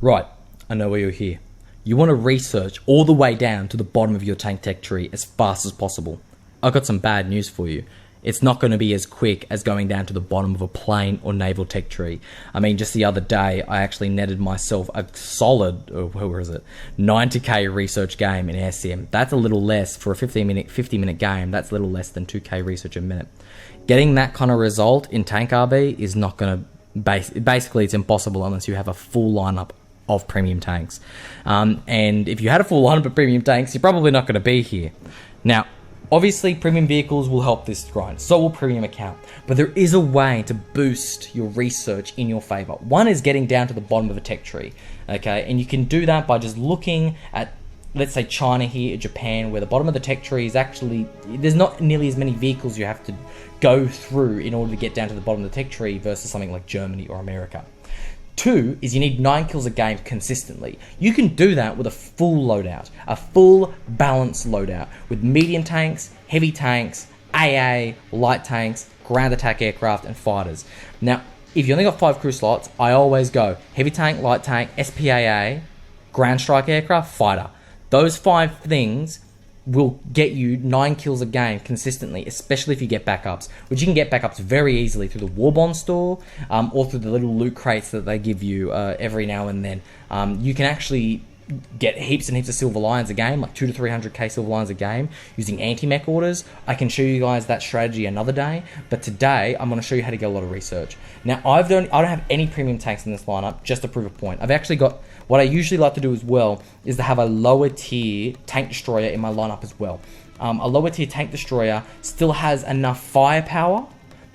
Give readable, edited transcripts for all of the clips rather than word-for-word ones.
Right, I know why you're here. You want to research all the way down to the bottom of your tank tech tree as fast as possible. I've got some bad news for you. It's not going to be as quick as going down to the bottom of a plane or naval tech tree. I mean, just the other day, I actually netted myself a solid, 90k research game in SCM. That's a little less for a 50-minute game. That's a little less than 2k research a minute. Getting that kind of result in Tank RB is not going to... Basically, it's impossible unless you have a full lineup of premium tanks. And if you had a full lineup of premium tanks, you're probably not going to be here. Now, obviously, premium vehicles will help this grind. So will premium account. But there is a way to boost your research in your favor. One is getting down to the bottom of a tech tree. Okay, and you can do that by just looking at, let's say, China here, Japan, where the bottom of the tech tree is actually... There's not nearly as many vehicles you have to go through in order to get down to the bottom of the tech tree versus something like Germany or America. 2 is you need 9 kills a game consistently. You can do that with a full loadout, a full balanced loadout with medium tanks, heavy tanks, AA, light tanks, ground attack aircraft, and fighters. Now, if you only got 5 crew slots, I always go heavy tank, light tank, SPAA, ground strike aircraft, fighter. Those 5 things will get you 9 kills a game consistently, especially if you get backups, which you can get backups very easily through the Warbond store or through the little loot crates that they give you every now and then. You can actually get heaps and heaps of Silver Lions a game, like 200 to 300k Silver Lions a game, using anti-mech orders. I can show you guys that strategy another day, but today I'm going to show you how to get a lot of research. Now, I don't have any premium tanks in this lineup, just to prove a point. I've actually got... What I usually like to do as well is to have a lower tier tank destroyer in my lineup as well. A lower tier tank destroyer still has enough firepower,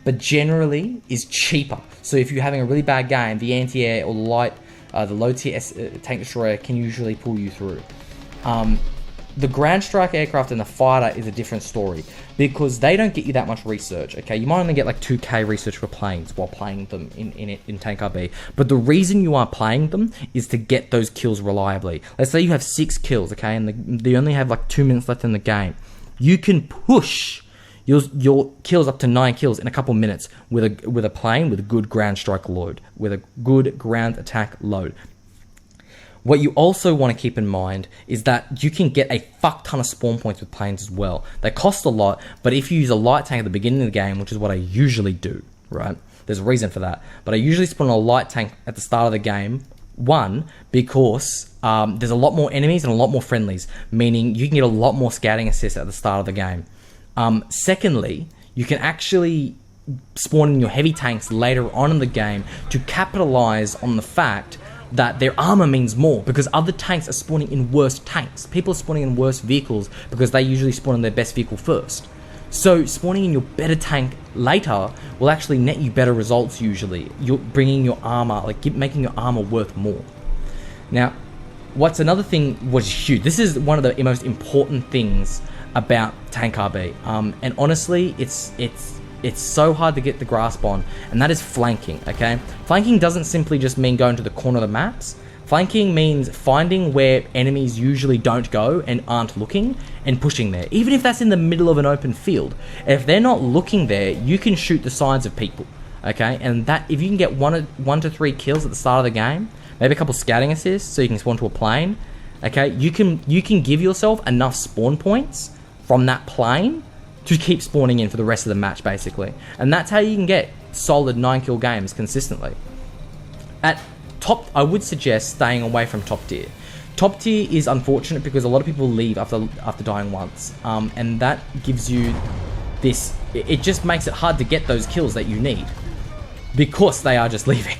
but generally is cheaper. So if you're having a really bad game, the anti-air or the low tier tank destroyer can usually pull you through. The ground strike aircraft and the fighter is a different story because they don't get you that much research. Okay, you might only get like 2k research for planes while playing them in Tank RB. But the reason you are playing them is to get those kills reliably. Let's say you have 6 kills, okay, and they only have like 2 minutes left in the game. You can push your kills up to 9 kills in a couple minutes with a plane with a good ground strike load, with a good ground attack load. What you also want to keep in mind is that you can get a fuck ton of spawn points with planes as well. They cost a lot, but if you use a light tank at the beginning of the game, which is what I usually do, right? There's a reason for that. But I usually spawn a light tank at the start of the game. One, because there's a lot more enemies and a lot more friendlies, meaning you can get a lot more scouting assists at the start of the game. Secondly, you can actually spawn in your heavy tanks later on in the game to capitalize on the fact that their armor means more because other tanks are spawning in worse tanks. People are spawning in worse vehicles because they usually spawn in their best vehicle first. So spawning in your better tank later will actually net you better results usually. You're bringing your armor, making your armor worth more. Now, what's another thing was huge. This is one of the most important things about Tank RB. And honestly, it's so hard to get the grasp on, and that is flanking, okay? Flanking doesn't simply just mean going to the corner of the maps. Flanking means finding where enemies usually don't go and aren't looking and pushing there, even if that's in the middle of an open field. If they're not looking there, you can shoot the sides of people, okay? And that, if you can get 1 to 3 kills at the start of the game, maybe a couple scouting assists so you can spawn to a plane, okay? You can give yourself enough spawn points from that plane to keep spawning in for the rest of the match, basically. And that's how you can get solid 9 kill games consistently. At top, I would suggest staying away from top tier. Top tier is unfortunate because a lot of people leave after dying once. And that gives you this... It just makes it hard to get those kills that you need because they are just leaving.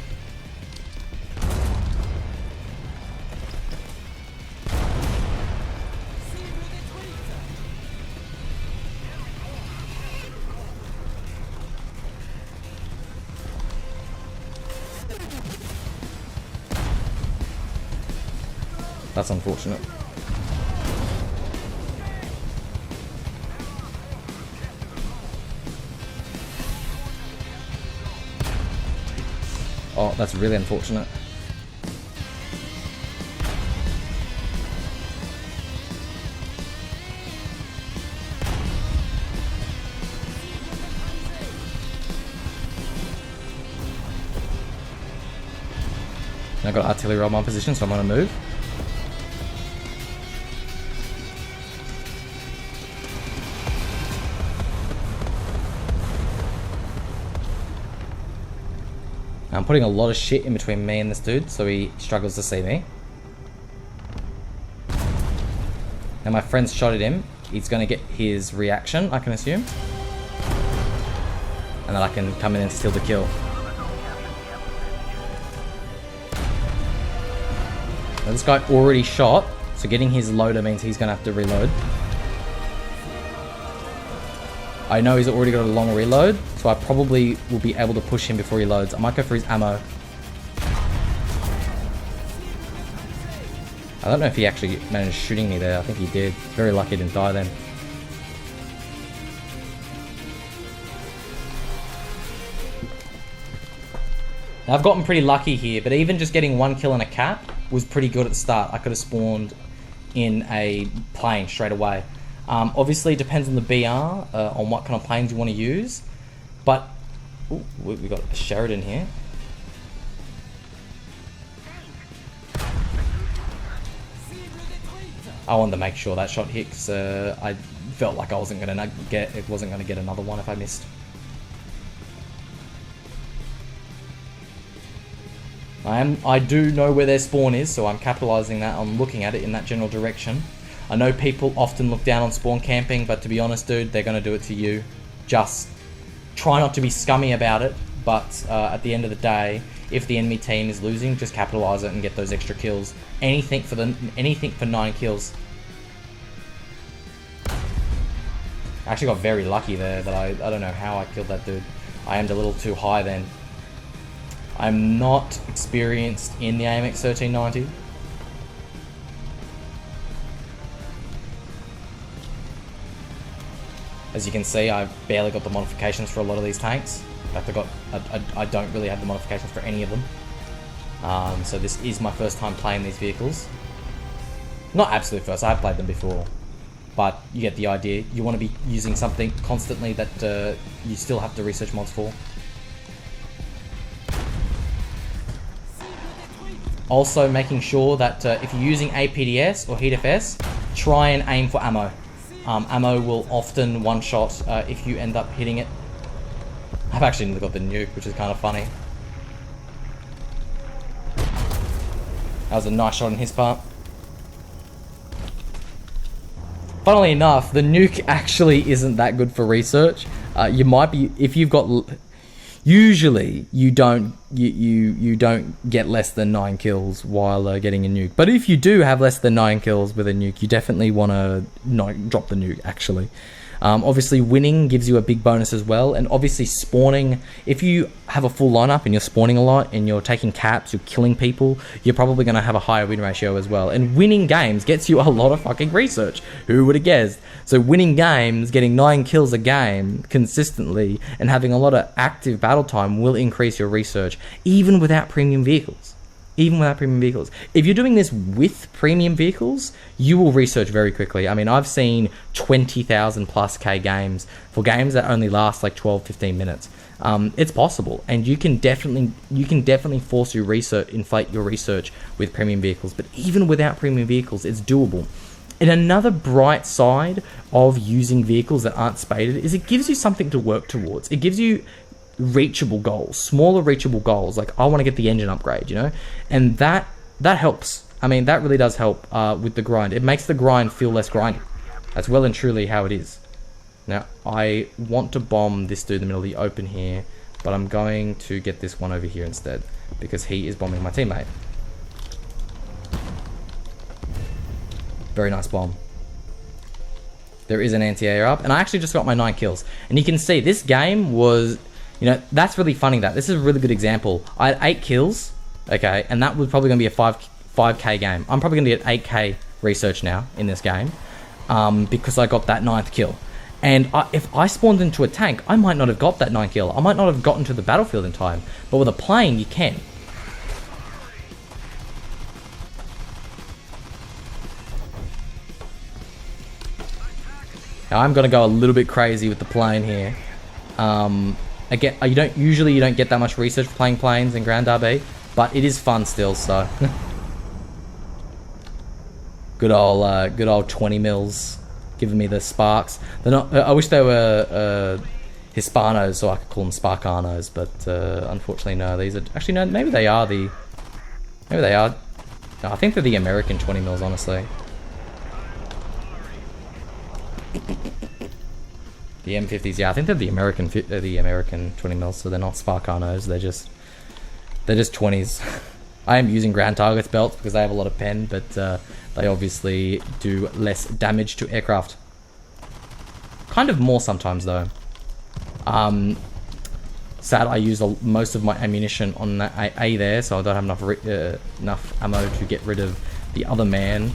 That's unfortunate. Oh, that's really unfortunate. And I've got artillery on my position, so I'm going to move. I'm putting a lot of shit in between me and this dude, so he struggles to see me. Now my friend's shot at him. He's going to get his reaction, I can assume. And then I can come in and steal the kill. Now this guy already shot, so getting his loader means he's going to have to reload. I know he's already got a long reload, so I probably will be able to push him before he loads. I might go for his ammo. I don't know if he actually managed shooting me there. I think he did. Very lucky he didn't die then. Now I've gotten pretty lucky here, but even just getting one kill and a cap was pretty good at the start. I could have spawned in a plane straight away. Obviously, it depends on the BR, on what kind of planes you want to use. But, ooh, we got a Sheridan here. I wanted to make sure that shot hit because I felt like I wasn't going to get another one if I missed. I do know where their spawn is, so I'm capitalizing that. I'm looking at it in that general direction. I know people often look down on spawn camping, but to be honest, dude, they're going to do it to you. Just try not to be scummy about it, but at the end of the day, if the enemy team is losing, just capitalize it and get those extra kills. Anything for 9 kills. I actually got very lucky there, but I don't know how I killed that dude. I aimed a little too high then. I'm not experienced in the AMX 1390. As you can see, I've barely got the modifications for a lot of these tanks. In fact, I don't really have the modifications for any of them. So this is my first time playing these vehicles. Not absolute first, I have played them before. But you get the idea. You want to be using something constantly that you still have to research mods for. Also making sure that if you're using APDS or HeatFS, try and aim for ammo. Ammo will often one-shot if you end up hitting it. I've actually got the nuke, which is kind of funny. That was a nice shot on his part. Funnily enough, the nuke actually isn't that good for research. You might be, if you've got, usually you don't get less than 9 kills while getting a nuke. But if you do have less than 9 kills with a nuke, you definitely want to not drop the nuke actually. Obviously winning gives you a big bonus as well, and obviously spawning, if you have a full lineup and you're spawning a lot and you're taking caps, you're killing people, you're probably going to have a higher win ratio as well. And winning games gets you a lot of fucking research. Who would have guessed? So winning games, getting 9 kills a game consistently and having a lot of active battle time will increase your research even without premium vehicles. Even without premium vehicles. If you're doing this with premium vehicles, you will research very quickly. I mean, I've seen 20,000 plus K games for games that only last like 12-15 minutes. It's possible, and you can definitely force your research, inflate your research with premium vehicles. But even without premium vehicles, it's doable. And another bright side of using vehicles that aren't spaded is it gives you something to work towards. It gives you reachable goals, smaller reachable goals, like I want to get the engine upgrade, you know, and that helps. I mean, that really does help with the grind. It makes the grind feel less grindy. That's well and truly how it is. Now I want to bomb this dude in the middle of the open here, but I'm going to get this one over here instead because he is bombing my teammate. Very nice bomb. There is an anti-air up, and I actually just got my 9 kills, and you can see this game was, you know, that's really funny. This is a really good example. I had 8 kills, okay, and that was probably going to be a 5k game. I'm probably going to get 8k research now in this game because I got that 9th kill. And if I spawned into a tank, I might not have got that 9th kill. I might not have gotten to the battlefield in time. But with a plane, you can. Now I'm going to go a little bit crazy with the plane here. Again, you don't get that much research for playing planes in Grand Derby, But it is fun still, so. Good old 20 mils giving me the sparks. They're not. I wish they were Hispanos, so I could call them Sparkanos, but unfortunately, no. These are actually no. Maybe they are the. Maybe they are. No, I think they're the American 20 mils, honestly. The M50s, yeah, I think they're the American 20 mils, so they're not Sparkanos. They're just 20s. I am using ground targets belts because they have a lot of pen, but they obviously do less damage to aircraft. Kind of more sometimes though. Sad I used most of my ammunition on that A there, so I don't have enough ammo to get rid of the other man.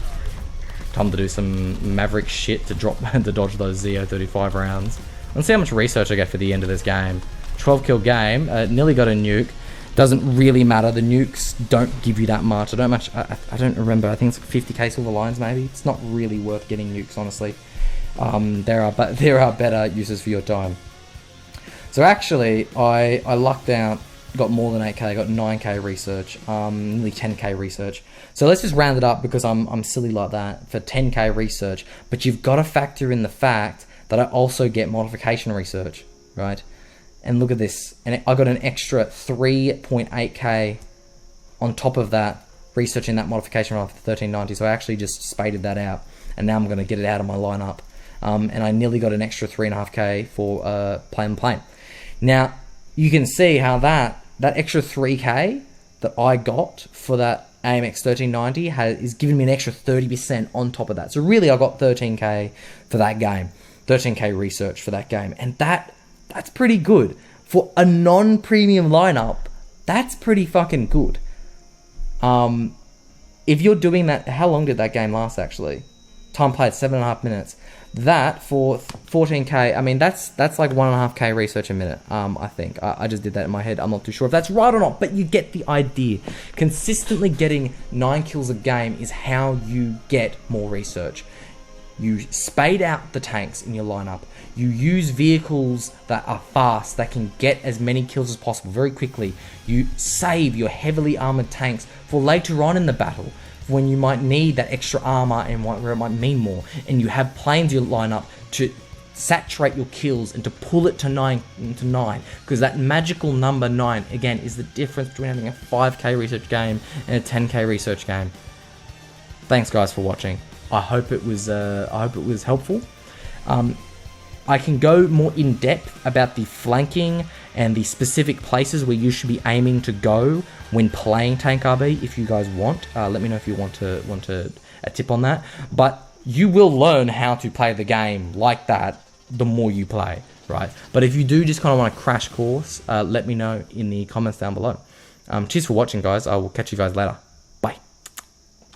Time to do some Maverick shit to dodge those ZO-35 rounds. Let's see how much research I get for the end of this game. 12 kill game, nearly got a nuke. Doesn't really matter. The nukes don't give you that much. I don't remember. I think it's 50k silver lions maybe. It's not really worth getting nukes, honestly. There are better uses for your time. So actually, I lucked out. Got more than 8k. Got 9k research. Nearly 10k research. So let's just round it up because I'm silly like that for 10k research. But you've got to factor in the fact that I also get modification research, right? And look at this, and I got an extra 3.8k on top of that, researching that modification rifle for 1390, so I actually just spaded that out, and now I'm going to get it out of my lineup, and I nearly got an extra 3.5k for plane. Now, you can see how that extra 3k that I got for that AMX 1390 is giving me an extra 30% on top of that, so really I got 13k for that game, 13k research for that game, and that's pretty good. For a non-premium lineup, that's pretty fucking good. If you're doing that, how long did that game last actually? Time played, 7.5 minutes. That for 14k, I mean, that's like 1.5k research a minute, I think. I just did that in my head. I'm not too sure if that's right or not, but you get the idea. Consistently getting 9 kills a game is how you get more research. You spade out the tanks in your lineup. You use vehicles that are fast, that can get as many kills as possible very quickly. You save your heavily armored tanks for later on in the battle, when you might need that extra armor and where it might mean more. And you have planes in your lineup to saturate your kills and to pull it to 9, because that magical number 9 again is the difference between having a 5k research game and a 10k research game. Thanks guys for watching. I hope it was helpful. I can go more in depth about the flanking and the specific places where you should be aiming to go when playing Tank RB. If you guys want, let me know if you want a tip on that. But you will learn how to play the game like that the more you play, right? But if you do just kind of want a crash course, let me know in the comments down below. Cheers for watching, guys. I will catch you guys later.